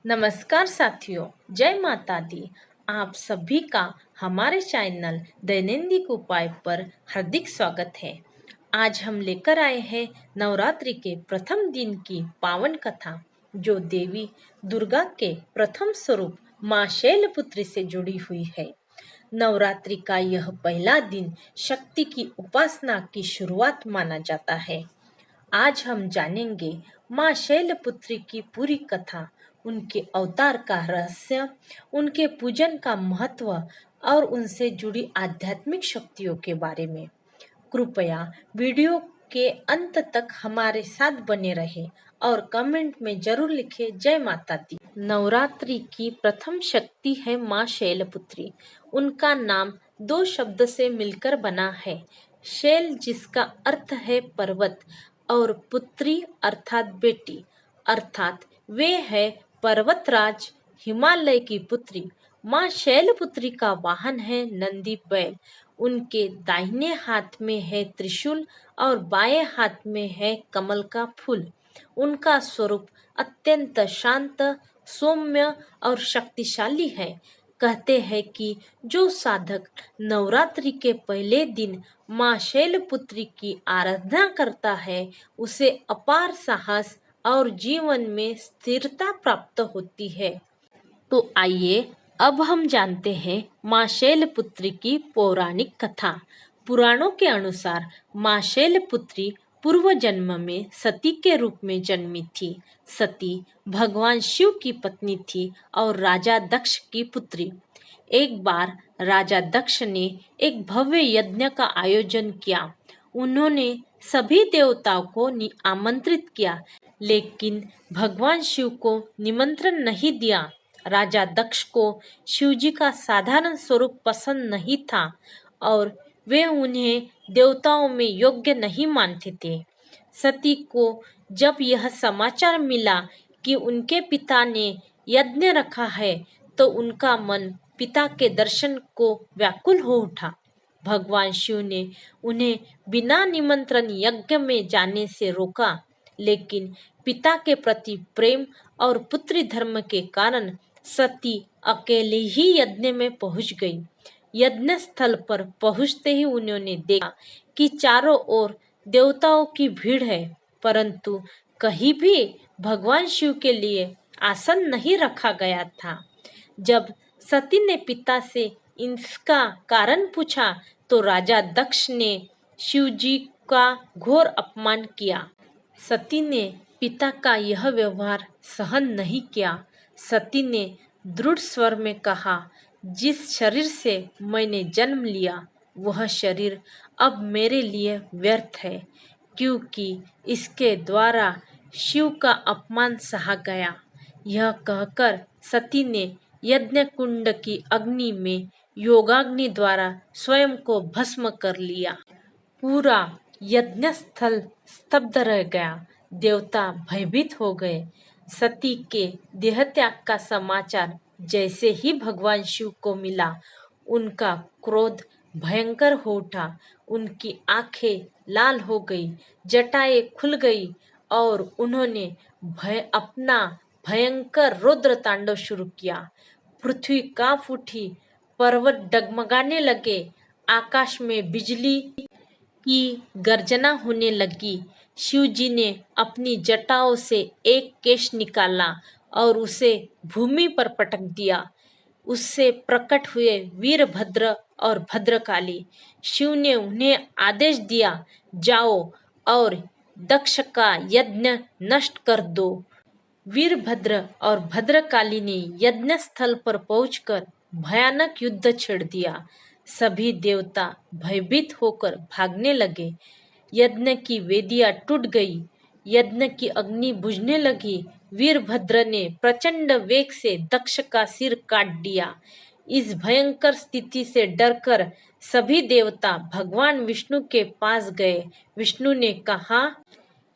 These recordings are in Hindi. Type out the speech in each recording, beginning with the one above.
नमस्कार साथियों, जय माता दी। आप सभी का हमारे चैनल दैनंदिन उपाय पर हार्दिक स्वागत है। आज हम लेकर आए हैं नवरात्रि के प्रथम दिन की पावन कथा, जो देवी दुर्गा के प्रथम स्वरूप माँ शैलपुत्री से जुड़ी हुई है। नवरात्रि का यह पहला दिन शक्ति की उपासना की शुरुआत माना जाता है। आज हम जानेंगे माँ शैलपुत्री की पूरी कथा, उनके अवतार का रहस्य, उनके पूजन का महत्व और उनसे जुड़ी आध्यात्मिक शक्तियों के बारे में। कृपया वीडियो के अंत तक हमारे साथ बने रहे और कमेंट में जरूर लिखें जय माता दी। नवरात्रि की प्रथम शक्ति है माँ शैलपुत्री। उनका नाम दो शब्द से मिलकर बना है। शैल जिसका अर्थ है पर्वत और पुत्री अर्थात बेटी, अर्थात वे है पर्वतराज हिमालय की पुत्री। माँ शैलपुत्री का वाहन है नंदी बैल। उनके दाहिने हाथ में है त्रिशूल और बाएं हाथ में है कमल का फूल। उनका स्वरूप अत्यंत शांत, सौम्य और शक्तिशाली है। कहते हैं कि जो साधक नवरात्रि के पहले दिन माँ शैलपुत्री की आराधना करता है, उसे अपार साहस और जीवन में स्थिरता प्राप्त होती है। तो आइए अब हम जानते हैं माँ शैलपुत्री की पौराणिक कथा। पुराणों के अनुसार माँ शैलपुत्री पूर्व जन्म में सती के रूप में जन्मी थी। सती भगवान शिव की पत्नी थी और राजा दक्ष की पुत्री। एक बार राजा दक्ष ने एक भव्य यज्ञ का आयोजन किया। उन्होंने सभी देवताओं को आमंत्रित किया, लेकिन भगवान शिव को निमंत्रण नहीं दिया। राजा दक्ष को शिवजी का साधारण स्वरूप पसंद नहीं था और वे उन्हें देवताओं में योग्य नहीं मानते थे। सती को जब यह समाचार मिला कि उनके पिता ने यज्ञ रखा है, तो उनका मन पिता के दर्शन को व्याकुल हो उठा। भगवान शिव ने उन्हें बिना निमंत्रण यज्ञ में जाने से रोका, लेकिन पिता के प्रति प्रेम और पुत्री धर्म के कारण सती अकेले ही यज्ञ में पहुंच गई। यज्ञ स्थल पर पहुंचते ही उन्होंने देखा कि चारों ओर देवताओं की भीड़ है, परंतु कहीं भी भगवान शिव के लिए आसन नहीं रखा गया था। जब सती ने पिता से इसका कारण पूछा, तो राजा दक्ष ने शिवजी का घोर अपमान किया। सती ने पिता का यह व्यवहार सहन नहीं किया। सती ने दृढ़ स्वर में कहा, जिस शरीर से मैंने जन्म लिया, वह शरीर अब मेरे लिए व्यर्थ है, क्योंकि इसके द्वारा शिव का अपमान सहा गया। यह कहकर सती ने यज्ञ कुंड की अग्नि में योगाग्नि द्वारा स्वयं को भस्म कर लिया। पूरा यज्ञ स्थल स्तब्ध रह गया। देवता भयभीत हो गए। सती के देहत्याग का समाचार जैसे ही भगवान शिव को मिला, उनका क्रोध भयंकर हो उठा। उनकी आंखें लाल हो गई, जटाएं खुल गई और उन्होंने अपना भयंकर रौद्र तांडव शुरू किया। पृथ्वी कांप उठी, पर्वत डगमगाने लगे, आकाश में बिजली की गर्जना होने लगी। शिवजी ने अपनी जटाओं से एक केश निकाला और उसे भूमि पर पटक दिया। उससे प्रकट हुए वीरभद्र और भद्रकाली। शिव ने उन्हें आदेश दिया, जाओ और दक्ष का यज्ञ नष्ट कर दो। वीरभद्र और भद्रकाली ने यज्ञ स्थल पर पहुंचकर भयानक युद्ध छेड़ दिया। सभी देवता भयभीत होकर भागने लगे। यज्ञ की वेदियां टूट गई, यज्ञ की अग्नि बुझने लगी। वीरभद्र ने प्रचंड वेग से दक्ष का सिर काट दिया। इस भयंकर स्थिति से डरकर सभी देवता भगवान विष्णु के पास गए। विष्णु ने कहा,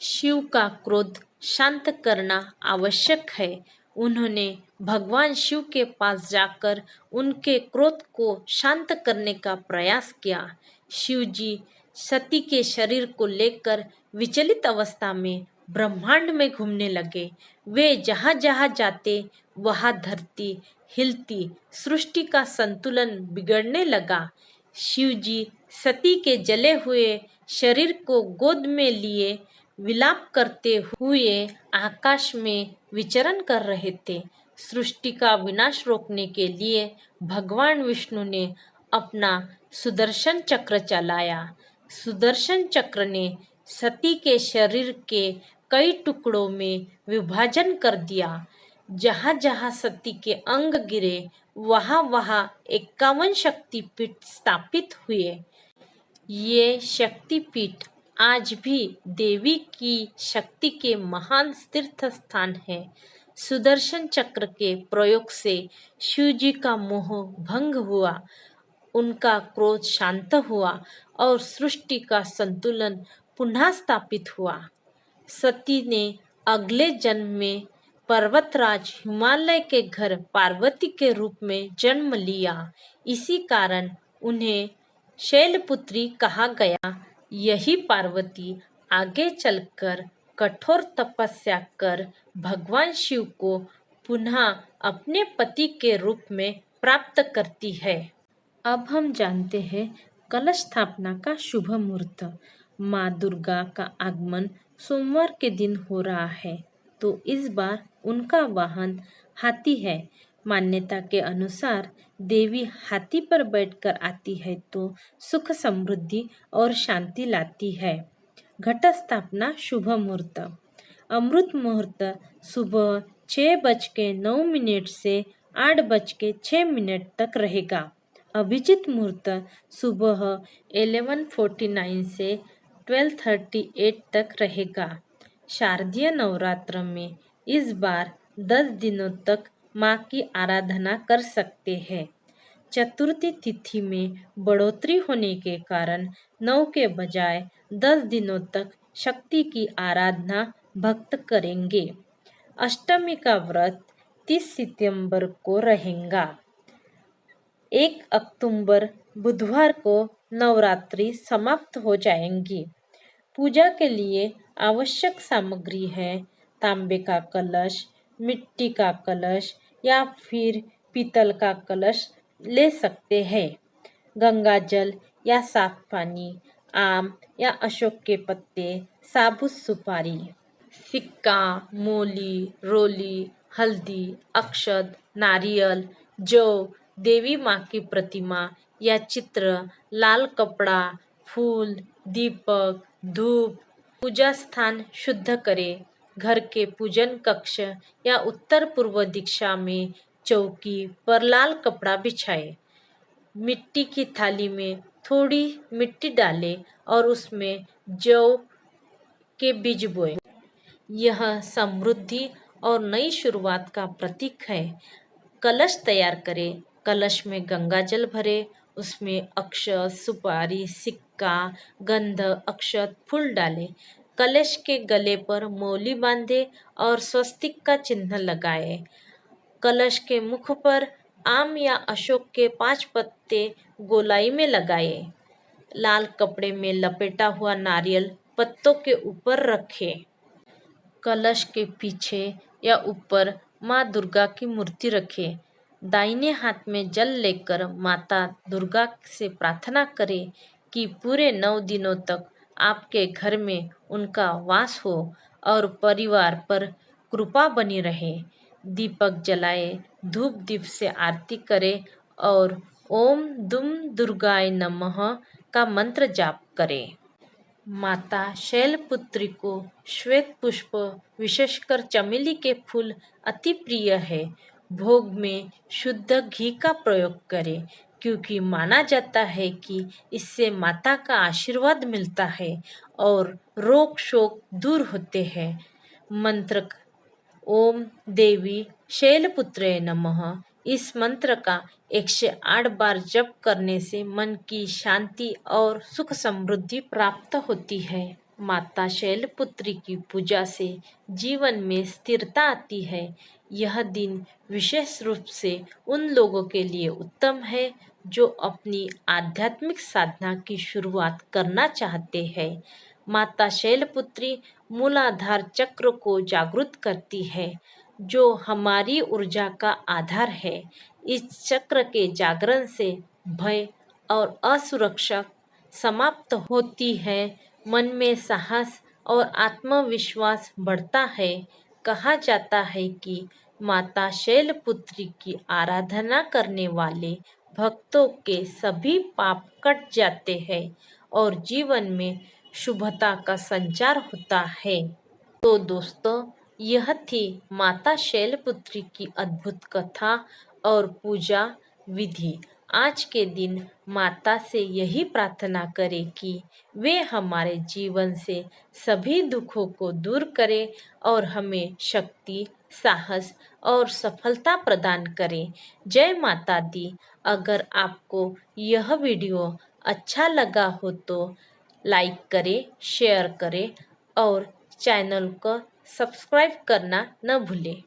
शिव का क्रोध शांत करना आवश्यक है। उन्होंने भगवान शिव के पास जाकर उनके क्रोध को शांत करने का प्रयास किया। शिव जी सती के शरीर को लेकर विचलित अवस्था में ब्रह्मांड में घूमने लगे। वे जहाँ जहाँ जाते वहाँ धरती हिलती, सृष्टि का संतुलन बिगड़ने लगा। शिवजी सती के जले हुए शरीर को गोद में लिए विलाप करते हुए आकाश में विचरण कर रहे थे। सृष्टि का विनाश रोकने के लिए भगवान विष्णु ने अपना सुदर्शन चक्र चलाया। सुदर्शन चक्र ने सती के शरीर के कई टुकड़ों में विभाजन कर दिया। जहाँ जहाँ सती के अंग गिरे वहाँ वहाँ 51 शक्तिपीठ स्थापित हुए। ये शक्तिपीठ आज भी देवी की शक्ति के महान तीर्थ स्थान है। सुदर्शन चक्र के प्रयोग से शिवजी का मोह भंग हुआ, उनका क्रोध शांत हुआ और सृष्टि का संतुलन पुनः स्थापित हुआ। सती ने अगले जन्म में पर्वतराज हिमालय के घर पार्वती के रूप में जन्म लिया। इसी कारण उन्हें शैलपुत्री कहा गया। यही पार्वती आगे चलकर कठोर तपस्या कर भगवान शिव को पुनः अपने पति के रूप में प्राप्त करती है। अब हम जानते हैं कलश स्थापना का शुभ मुहूर्त। माँ दुर्गा का आगमन सोमवार के दिन हो रहा है, तो इस बार उनका वाहन हाथी है। मान्यता के अनुसार देवी हाथी पर बैठकर आती है तो सुख समृद्धि और शांति लाती है। घट स्थापना शुभ मुहूर्त। अमृत मुहूर्त सुबह 6:09 से 8:06 तक रहेगा। अभिजीत मुहूर्त सुबह 11:49 से 12:38 तक रहेगा। शारदीय नवरात्र में इस बार 10 दिनों तक माँ की आराधना कर सकते हैं। चतुर्थी तिथि में बढ़ोतरी होने के कारण 9 के बजाय 10 दिनों तक शक्ति की आराधना भक्त करेंगे। अष्टमी का व्रत 30 सितंबर को रहेगा। 1 अक्टूबर बुधवार को नवरात्रि समाप्त हो जाएंगी। पूजा के लिए आवश्यक सामग्री है तांबे का कलश, मिट्टी का कलश या फिर पीतल का कलश ले सकते हैं। गंगा जल या साफ पानी, आम या अशोक के पत्ते, साबुत सुपारी, सिक्का, मोली, रोली, हल्दी, अक्षत, नारियल, जौ, देवी माँ की प्रतिमा या चित्र, लाल कपड़ा, फूल, दीपक, धूप। पूजा स्थान शुद्ध करें। घर के पूजन कक्ष या उत्तर पूर्व दिशा में चौकी पर लाल कपड़ा बिछाएं। मिट्टी की थाली में थोड़ी मिट्टी डालें और उसमें जौ के बीज बोएं। यह समृद्धि और नई शुरुआत का प्रतीक है। कलश तैयार करें। कलश में गंगा जल भरें। उसमें अक्षत, सुपारी, सिक्का, गंध, अक्षत, फूल डालें। कलश के गले पर मौली बांधें और स्वस्तिक का चिन्ह लगाएं। कलश के मुख पर आम या अशोक के 5 पत्ते गोलाई में लगाएं। लाल कपड़े में लपेटा हुआ नारियल पत्तों के ऊपर रखें। कलश के पीछे या ऊपर माँ दुर्गा की मूर्ति रखें। दाहिने हाथ में जल लेकर माता दुर्गा से प्रार्थना करें कि पूरे 9 दिनों तक आपके घर में उनका वास हो और परिवार पर कृपा बनी रहे। दीपक जलाए, धूप दीप से आरती करें और ओम दुम दुर्गाय नमः का मंत्र जाप करें। माता शैलपुत्री को श्वेत पुष्प, विशेषकर चमेली के फूल अति प्रिय है। भोग में शुद्ध घी का प्रयोग करें क्योंकि माना जाता है कि इससे माता का आशीर्वाद मिलता है और रोग शोक दूर होते हैं। मंत्र ओम देवी शैलपुत्रे नमः। इस मंत्र का 108 बार जप करने से मन की शांति और सुख समृद्धि प्राप्त होती है। माता शैलपुत्री की पूजा से जीवन में स्थिरता आती है। यह दिन विशेष रूप से उन लोगों के लिए उत्तम है जो अपनी आध्यात्मिक साधना की शुरुआत करना चाहते हैं। माता शैलपुत्री मूलाधार चक्र को जागृत करती है, जो हमारी ऊर्जा का आधार है। इस चक्र के जागरण से भय और असुरक्षा समाप्त होती है, मन में साहस और आत्मविश्वास बढ़ता है। कहा जाता है कि माता शैलपुत्री की आराधना करने वाले भक्तों के सभी पाप कट जाते हैं और जीवन में शुभता का संचार होता है। तो दोस्तों, यह थी माता शैलपुत्री की अद्भुत कथा और पूजा विधि। आज के दिन माता से यही प्रार्थना करें कि वे हमारे जीवन से सभी दुखों को दूर करें और हमें शक्ति, साहस और सफलता प्रदान करें। जय माता दी। अगर आपको यह वीडियो अच्छा लगा हो तो लाइक करें, शेयर करें और चैनल को सब्सक्राइब करना न भूलें।